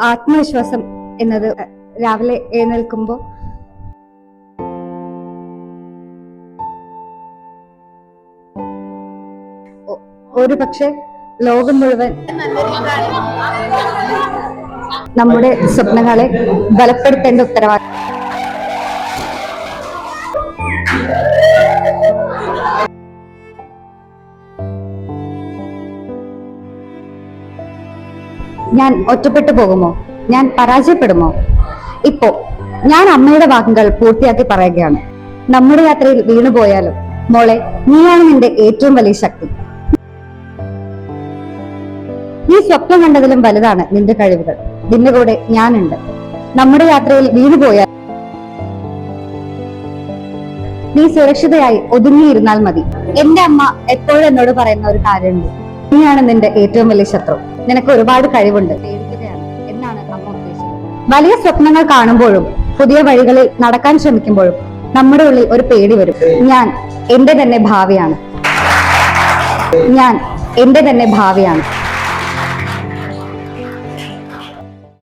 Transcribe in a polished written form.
ആത്മവിശ്വാസം എന്നത് രാവിലെ എഴുന്നേൽക്കുമ്പോൾ ഒരു പക്ഷെ ലോകം മുഴുവൻ നമ്മുടെ സ്വപ്നങ്ങളെ ബലപ്പെടുത്തേണ്ട ഉത്തരവാദിത്വം. ഞാൻ ഒറ്റപ്പെട്ടു പോകുമോ? ഞാൻ പരാജയപ്പെടുമോ? ഇപ്പോ ഞാൻ അമ്മയുടെ വാക്കുകൾ പൂർത്തിയാക്കി പറയുകയാണ്. നമ്മുടെ യാത്രയിൽ വീണുപോയാലും മോളെ, നീയാണ് നിന്റെ ഏറ്റവും വലിയ ശക്തി. നീ സ്വപ്നം കണ്ടതിലും വലുതാണ് നിന്റെ കഴിവുകൾ. നിന്റെ കൂടെ ഞാനുണ്ട്. നമ്മുടെ യാത്രയിൽ വീണുപോയാൽ നീ സുരക്ഷിതയായി ഒതുങ്ങിയിരുന്നാൽ മതി. എന്റെ അമ്മ എപ്പോഴും എന്നോട് പറയുന്ന ഒരു കാര്യമുണ്ട്, നീയാണ് നിന്റെ ഏറ്റവും വലിയ ശത്രു. നിനക്ക് ഒരുപാട് കഴിവുണ്ട്, പേടിക്കുകയാണ് എന്നാണ് അമ്മ ഉദ്ദേശിച്ചത്. വലിയ സ്വപ്നങ്ങൾ കാണുമ്പോഴും പുതിയ വഴികളിൽ നടക്കാൻ ശ്രമിക്കുമ്പോഴും നമ്മുടെ ഉള്ളിൽ ഒരു പേടി വരും. ഞാൻ എന്റെ തന്നെ ഭാവിയാണ്.